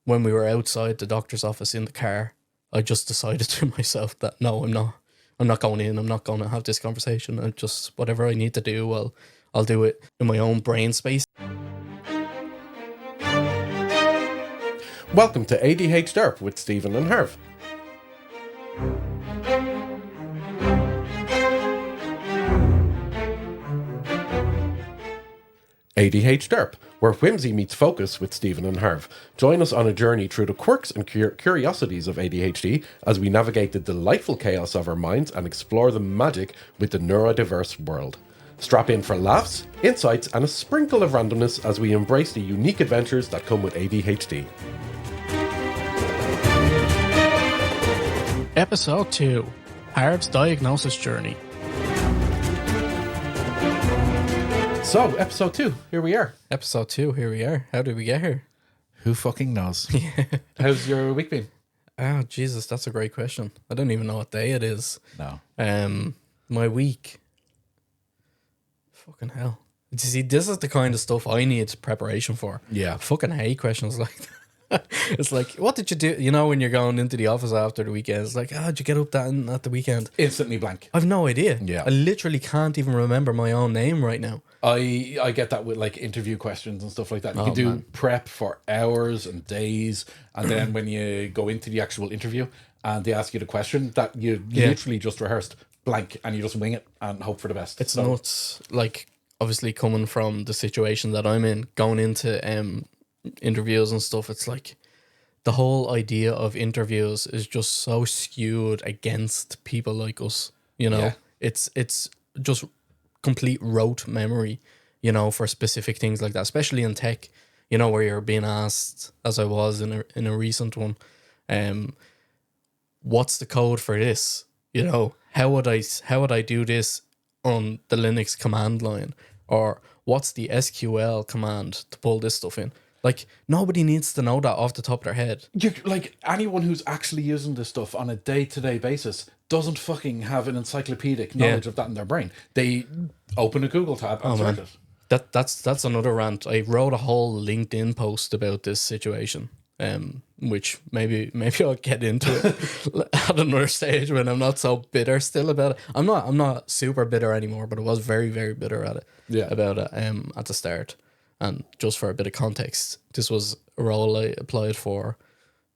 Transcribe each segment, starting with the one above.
when we were outside the doctor's office in the car, I just decided to myself that no, I'm not going in. I'm not going to have this conversation. I just, whatever I need to do, I'll do it in my own brain space. Welcome to ADHDerp with Stephen and Harv. ADHDerp, where whimsy meets focus with Stephen and Harv. Join us on a journey through the quirks and curiosities of ADHD as we navigate the delightful chaos of our minds and explore the magic with the neurodiverse world. Strap in for laughs, insights, and a sprinkle of randomness as we embrace the unique adventures that come with ADHD. Episode 2, Harv's Diagnosis Journey. So, episode 2, here we are. Episode 2, here we are. How did we get here? Who fucking knows? How's your week been? Oh, Jesus, that's a great question. I don't even know what day it is. No. My week. Fucking hell. You see, this is the kind of stuff I need preparation for. Yeah. I fucking hate questions like that. It's like, what did you do? You know, when you're going into the office after the weekend, it's like, did you get up that at the weekend? Instantly blank. I've no idea. Yeah. I literally can't even remember my own name right now. I get that with like interview questions and stuff like that. You can do prep for hours and days, and then when you go into the actual interview and they ask you the question that you literally just rehearsed blank and you just wing it and hope for the best. It's nuts. Like, obviously coming from the situation that I'm in, going into interviews and stuff, it's like the whole idea of interviews is just so skewed against people like us, you know. It's just complete rote memory, you know, for specific things like that, especially in tech, you know, where you're being asked, as I was in a recent one, what's the code for this, you know, how would I do this on the Linux command line, or what's the SQL command to pull this stuff in. Like, nobody needs to know that off the top of their head. Like, anyone who's actually using this stuff on a day-to-day basis doesn't fucking have an encyclopedic knowledge of that in their brain. They open a Google tab and search it. That's another rant. I wrote a whole LinkedIn post about this situation, which maybe I'll get into it at another stage when I'm not so bitter still about it. I'm not super bitter anymore, but I was very, very bitter at it. About it at the start. And just for a bit of context, this was a role I applied for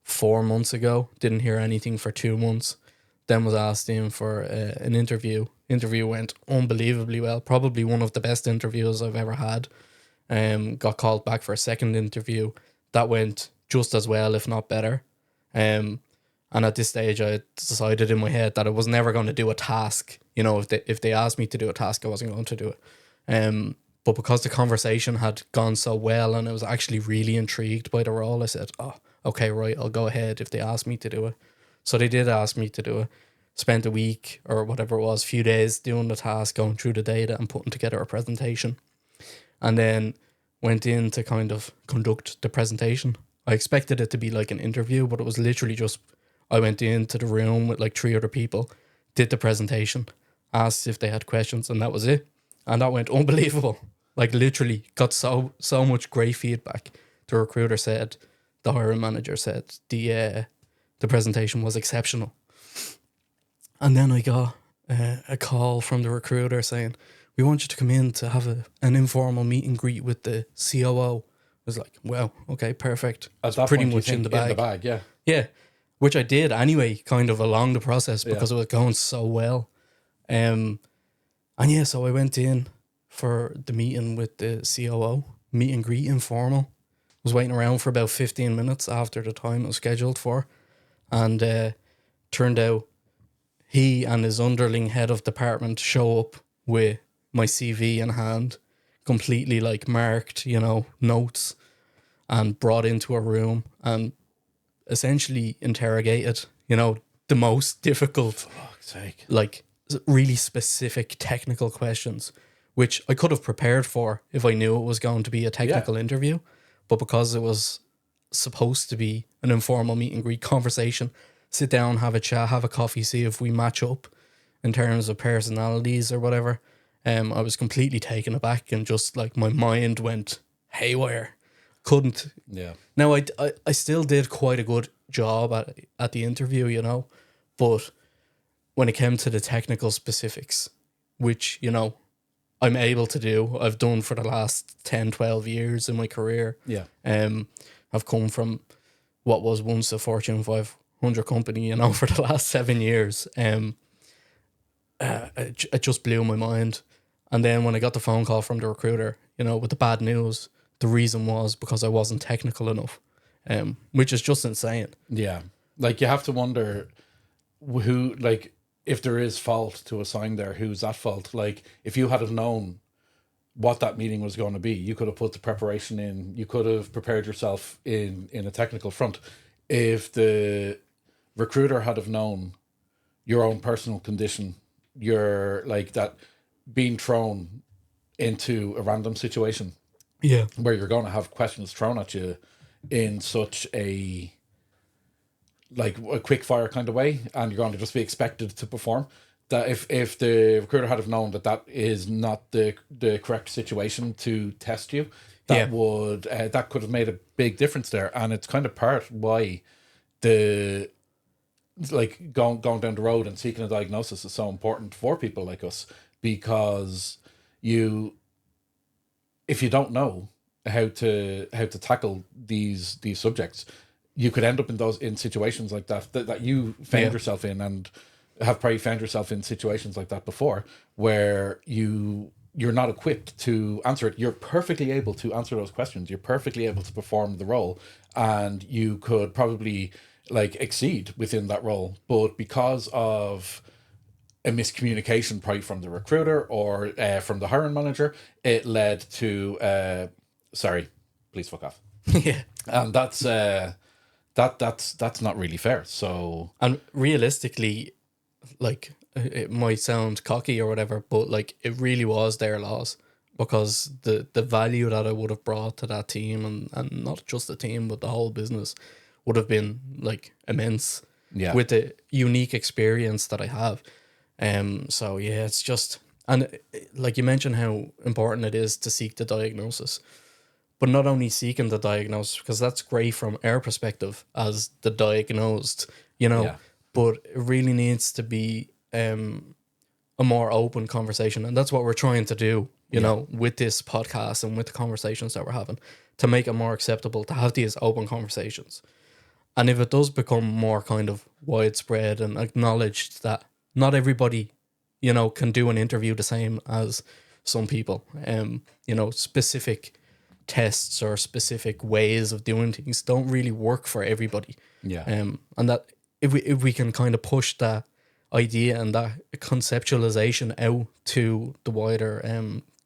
4 months ago. Didn't hear anything for 2 months. Then was asked in for an interview. Interview went unbelievably well. Probably one of the best interviews I've ever had. Got called back for a second interview. That went just as well, if not better. And at this stage, I decided in my head that I was never going to do a task. You know, if they asked me to do a task, I wasn't going to do it. But because the conversation had gone so well and I was actually really intrigued by the role, I said, oh, okay, right, I'll go ahead if they ask me to do it. So they did ask me to do it. Spent a week or whatever it was, few days doing the task, going through the data and putting together a presentation. And then went in to kind of conduct the presentation. I expected it to be like an interview, but it was literally just, I went into the room with like 3 other people, did the presentation, asked if they had questions, and that was it. And that went unbelievable. Like, literally got so much great feedback. The recruiter said, the hiring manager said the presentation was exceptional. And then I got a call from the recruiter saying, we want you to come in to have an informal meet and greet with the COO. I was like, well, okay, perfect. At that pretty point, much in the bag. Yeah. Yeah, which I did anyway, kind of along the process because it was going so well. And yeah, so I went in for the meeting with the COO, meet and greet informal. Was waiting around for about 15 minutes after the time it was scheduled for. And turned out he and his underling head of department show up with my CV in hand, completely like marked, you know, notes, and brought into a room and essentially interrogated, you know, the most difficult, for fuck's sake, like really specific technical questions, which I could have prepared for if I knew it was going to be a technical interview. But because it was supposed to be an informal meet and greet conversation, sit down, have a chat, have a coffee, see if we match up in terms of personalities or whatever, I was completely taken aback and just like my mind went haywire. couldn't. Yeah. Now, I still did quite a good job at the interview, you know, but when it came to the technical specifics, which, you know, I'm able to do, I've done for the last 10, 12 years in my career. Yeah. I've come from what was once a Fortune 500 company, you know, for the last 7 years. It just blew my mind. And then when I got the phone call from the recruiter, you know, with the bad news, the reason was because I wasn't technical enough, which is just insane. Yeah. Like, you have to wonder who, like, if there is fault to assign there, who's at fault? Like, if you had have known what that meeting was going to be, you could have put the preparation in, you could have prepared yourself in a technical front. If the recruiter had have known your own personal condition, your, like, that being thrown into a random situation where you're going to have questions thrown at you in such a, like, a quick fire kind of way, and you're going to just be expected to perform, that if the recruiter had have known that is not the correct situation to test you, that would that could have made a big difference there. And it's kind of part why the, like, going down the road and seeking a diagnosis is so important for people like us, because if you don't know how to tackle these subjects, you could end up in situations like that you found yourself in, and have probably found yourself in situations like that before, where you're not equipped to answer it. You're perfectly able to answer those questions. You're perfectly able to perform the role, and you could probably, like, exceed within that role. But because of a miscommunication, probably from the recruiter or from the hiring manager, it led to sorry, please fuck off. Yeah. And that's not really fair. So, and realistically, like, it might sound cocky or whatever, but, like, it really was their loss, because the value that I would have brought to that team, and not just the team but the whole business, would have been, like, immense. Yeah. With the unique experience that I have. So yeah, it's just, and like you mentioned how important it is to seek the diagnosis, but not only seeking the diagnosis, because that's great from our perspective as the diagnosed, you know, but it really needs to be a more open conversation. And that's what we're trying to do, you know, with this podcast and with the conversations that we're having, to make it more acceptable to have these open conversations. And if it does become more kind of widespread and acknowledged that not everybody, you know, can do an interview the same as some people, you know, specific tests or specific ways of doing things don't really work for everybody. Yeah. And that if we can kind of push that idea and that conceptualization out to the wider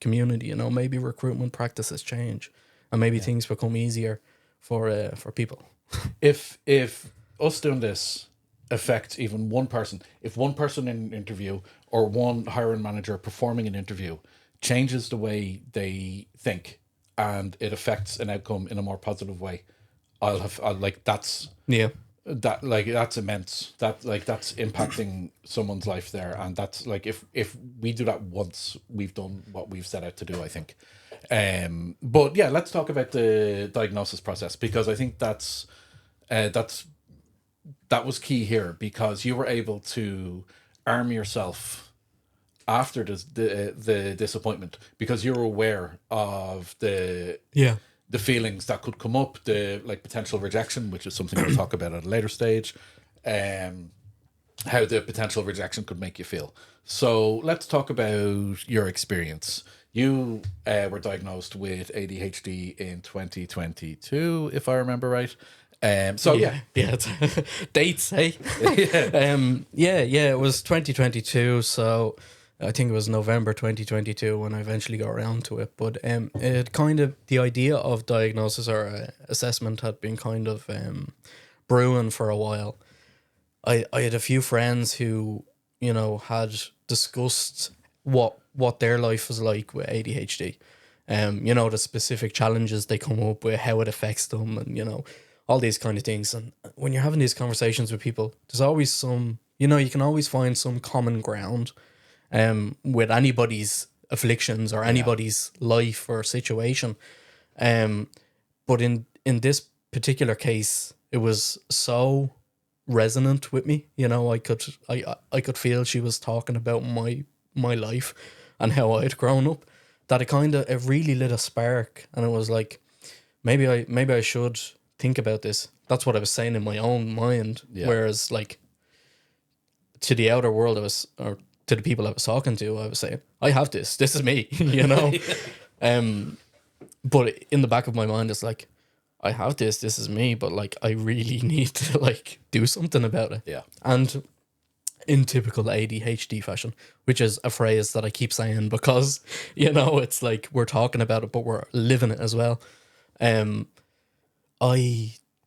community, you know, maybe recruitment practices change, and maybe things become easier for people. If us doing this affects even one person, if one person in an interview or one hiring manager performing an interview changes the way they think, and it affects an outcome in a more positive way, that's immense. That's impacting someone's life there. And that's, like, if we do that once, we've done what we've set out to do, I think. But yeah, let's talk about the diagnosis process, because I think that was key here, because you were able to arm yourself after the disappointment, because you're aware of the feelings that could come up, the, like, potential rejection, which is something we'll talk about at a later stage, how the potential rejection could make you feel. So let's talk about your experience. You were diagnosed with ADHD in 2022, if I remember right. Dates, hey. It was 2022, so I think it was November 2022 when I eventually got around to it. But it kind of, the idea of diagnosis or assessment had been kind of brewing for a while. I had a few friends who, you know, had discussed what their life was like with ADHD. You know, the specific challenges they come up with, how it affects them, and, you know, all these kind of things. And when you're having these conversations with people, there's always some, you know, you can always find some common ground with anybody's afflictions or anybody's life or situation. But in this particular case, it was so resonant with me. You know, I could feel she was talking about my life and how I'd grown up. That it really lit a spark, and it was like, maybe I should think about this. That's what I was saying in my own mind. Yeah. Whereas, like, to the outer world, or to the people I was talking to, I was saying, I have this. This is me. You know. But in the back of my mind, it's like, I have this. This is me. But like, I really need to like do something about it. Yeah. And in typical ADHD fashion, which is a phrase that I keep saying because, you know, it's like we're talking about it, but we're living it as well. I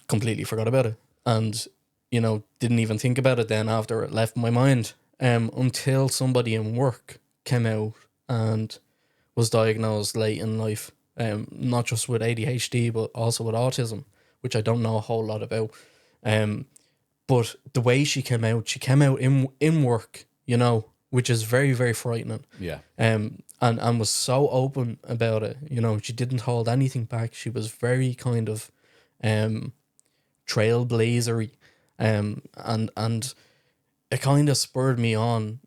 completely forgot about it, and, you know, didn't even think about it then after it left my mind, until somebody in work came out and was diagnosed late in life, not just with ADHD, but also with autism, which I don't know a whole lot about. But the way she came out in work, you know, which is very, very frightening. Yeah. And was so open about it. You know, she didn't hold anything back. She was very kind of trailblazery. And it kind of spurred me on,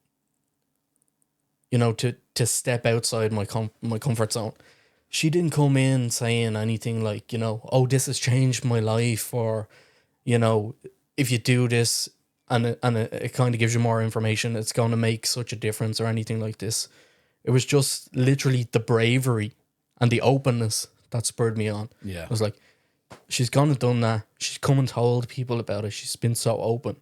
you know, to step outside my comfort zone. She didn't come in saying anything like, you know, oh, this has changed my life, or, you know, if you do this and it kind of gives you more information, it's going to make such a difference, or anything like this. It was just literally the bravery and the openness that spurred me on. Yeah. I was like, she's gone and done that. She's come and told people about it. She's been so open.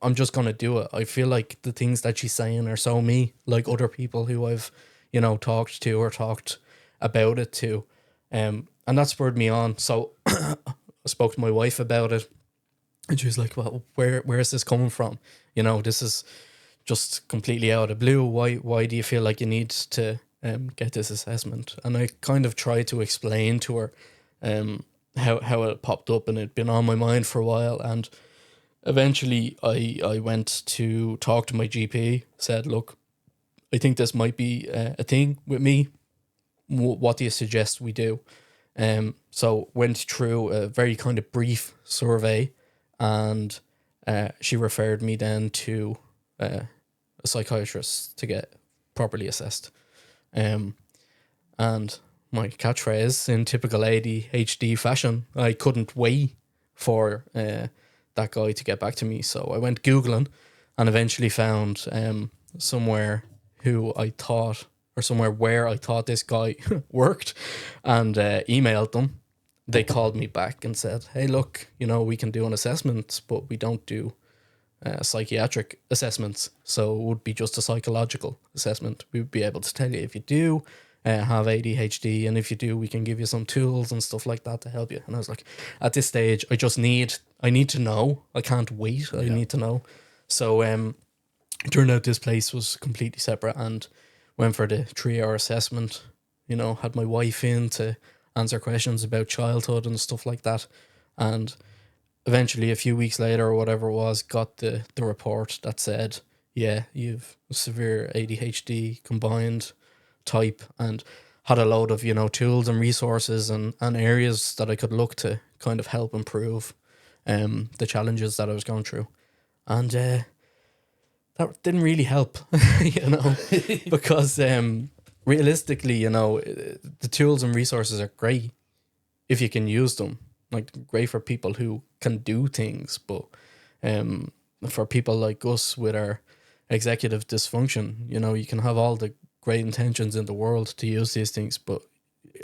I'm just going to do it. I feel like the things that she's saying are so me, like other people who I've, you know, talked to or talked about it to. And that spurred me on. So I spoke to my wife about it, and she was like, well, where is this coming from? You know, this is just completely out of the blue. Why do you feel like you need to get this assessment? And I kind of tried to explain to her how it popped up, and it'd been on my mind for a while. And eventually I went to talk to my GP, said, look, I think this might be a thing with me. What do you suggest we do? So went through a very kind of brief survey, and she referred me then to a psychiatrist to get properly assessed. And my catchphrase, in typical ADHD fashion, I couldn't wait for that guy to get back to me. So I went Googling and eventually found somewhere where I thought this guy worked, and emailed them. They called me back and said, hey, look, you know, we can do an assessment, but we don't do psychiatric assessments. So it would be just a psychological assessment. We would be able to tell you if you do have ADHD, and if you do, we can give you some tools and stuff like that to help you. And I was like, at this stage, I need to know. I can't wait. I need to know. So turned out this place was completely separate, and went for the 3-hour assessment. You know, had my wife in to answer questions about childhood and stuff like that. And eventually, a few weeks later or whatever it was, got the report that said, yeah, you've severe ADHD combined type, and had a load of, you know, tools and resources and areas that I could look to kind of help improve the challenges that I was going through. And that didn't really help, you know, because realistically, you know, the tools and resources are great if you can use them. Like, great for people who can do things, but for people like us with our executive dysfunction, you know, you can have all the great intentions in the world to use these things, but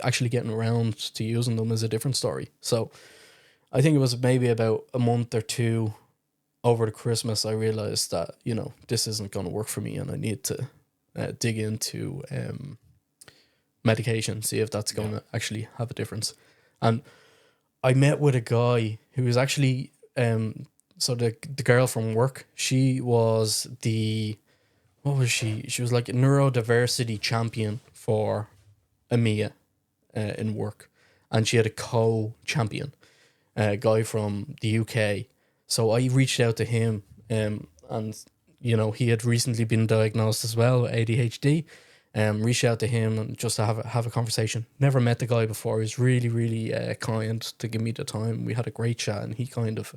actually getting around to using them is a different story. So I think it was maybe about a month or two over the Christmas, I realized that, you know, this isn't going to work for me, and I need to dig into medication, see if that's going to actually have a difference. And I met with a guy who was actually, so the girl from work, she was what was she? She was like a neurodiversity champion for EMEA in work. And she had a co-champion, a guy from the UK. So I reached out to him, and, you know, he had recently been diagnosed as well with ADHD. reached out to him and just to have a conversation. Never met the guy before. He was really, really kind to give me the time. We had a great chat, and he kind of,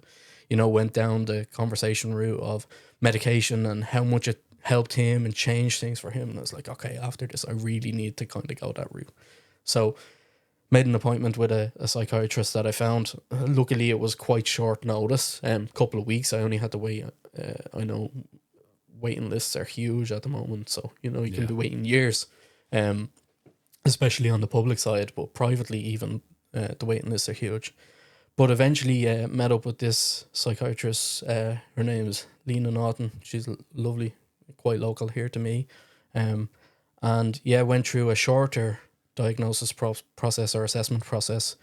went down the conversation route of medication and how much it helped him and changed things for him. And I was like, okay, after this, I really need to kind of go that route. So made an appointment with a psychiatrist that I found. Luckily, it was quite short notice. Couple of weeks. I only had to wait. I know waiting lists are huge at the moment, so you can be waiting years, especially on the public side. But privately, even the waiting lists are huge. But eventually, met up with this psychiatrist. Her name is Lena Naughton. She's lovely, quite local here to me, and went through a shorter diagnosis process or assessment process,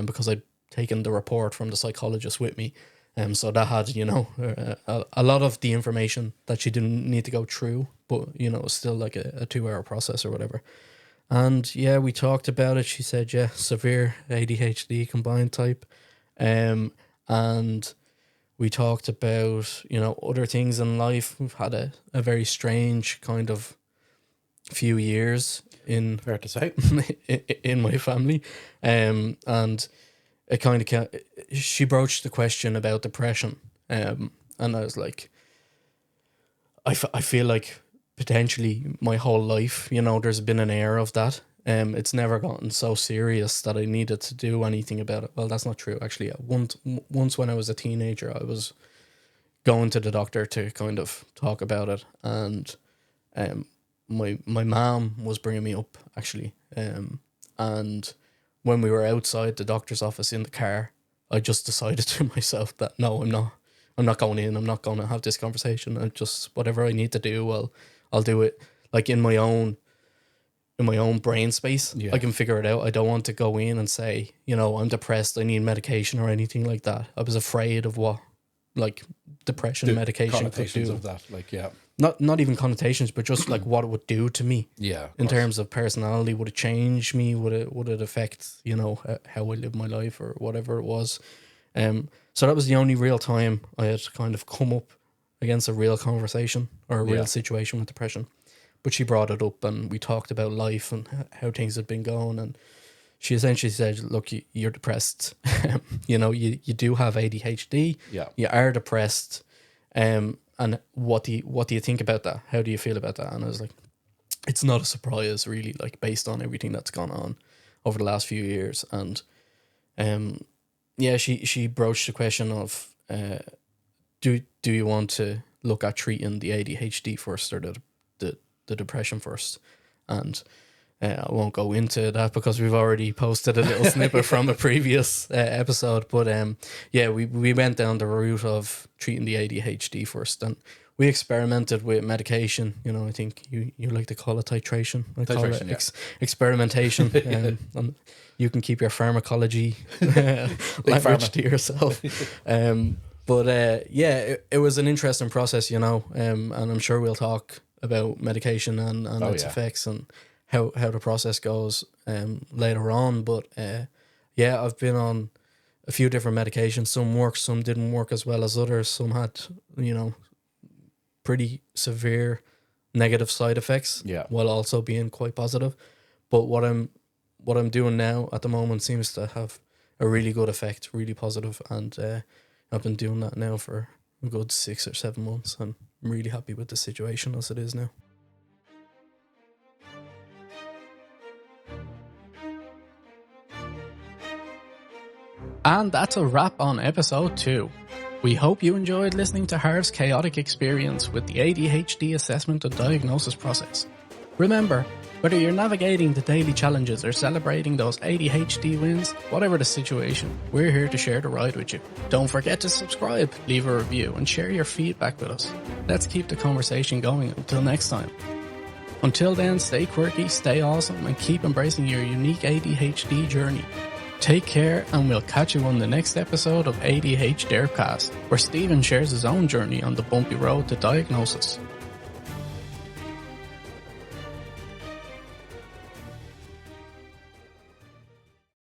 because I'd taken the report from the psychologist with me, so that had a lot of the information that she didn't need to go through, but still like a 2-hour process or whatever. And we talked about it. She said severe ADHD combined type, and we talked about other things in life. We've had a very strange kind of few years in Fair to say. in my family, and it kind of she broached the question about depression, and I was like, I feel like potentially my whole life, there's been an air of that. It's never gotten so serious that I needed to do anything about it. Well, that's not true actually. Once when I was a teenager, I was going to the doctor to kind of talk about it, and my mom was bringing me up actually, and when we were outside the doctor's office in the car, I just decided to myself that no, I'm not going in. I'm not going to have this conversation. I just, whatever I need to do, I'll do it like in my own brain space. I can figure it out. I don't want to go in and say, I'm depressed, I need medication or anything like that. I was afraid of what like depression the medication could do. Of that, like not even connotations, but just like what it would do to me. In course. terms of personality, would it change me? Would it affect how I live my life or whatever it was? So that was the only real time I had kind of come up against a real conversation or a real situation with depression. But she brought it up, and we talked about life and how things had been going, and she essentially said, look, you're depressed. You do have ADHD. You are depressed. And what do you think about that? How do you feel about that? And I was like, it's not a surprise really, like based on everything that's gone on over the last few years. And she broached the question of do you want to look at treating the ADHD first or the depression first? And I won't go into that because we've already posted a little snippet from a previous episode. But we went down the route of treating the ADHD first, and we experimented with medication. I think you like to call it titration. I call it experimentation. And you can keep your pharmacology language to yourself. It was an interesting process, and I'm sure we'll talk about medication and its effects and how the process goes later on. But I've been on a few different medications. Some worked, some didn't work as well as others. Some had, pretty severe negative side effects while also being quite positive. But what I'm doing now at the moment seems to have a really good effect, really positive, and I've been doing that now for a good 6 or 7 months, and I'm really happy with the situation as it is now. And that's a wrap on episode 2. We hope you enjoyed listening to Harv's chaotic experience with the ADHD assessment and diagnosis process. Remember, whether you're navigating the daily challenges or celebrating those ADHD wins, whatever the situation, we're here to share the ride with you. Don't forget to subscribe, leave a review, and share your feedback with us. Let's keep the conversation going until next time. Until then, stay quirky, stay awesome, and keep embracing your unique ADHD journey. Take care, and we'll catch you on the next episode of ADHDerpCast, where Stephen shares his own journey on the bumpy road to diagnosis.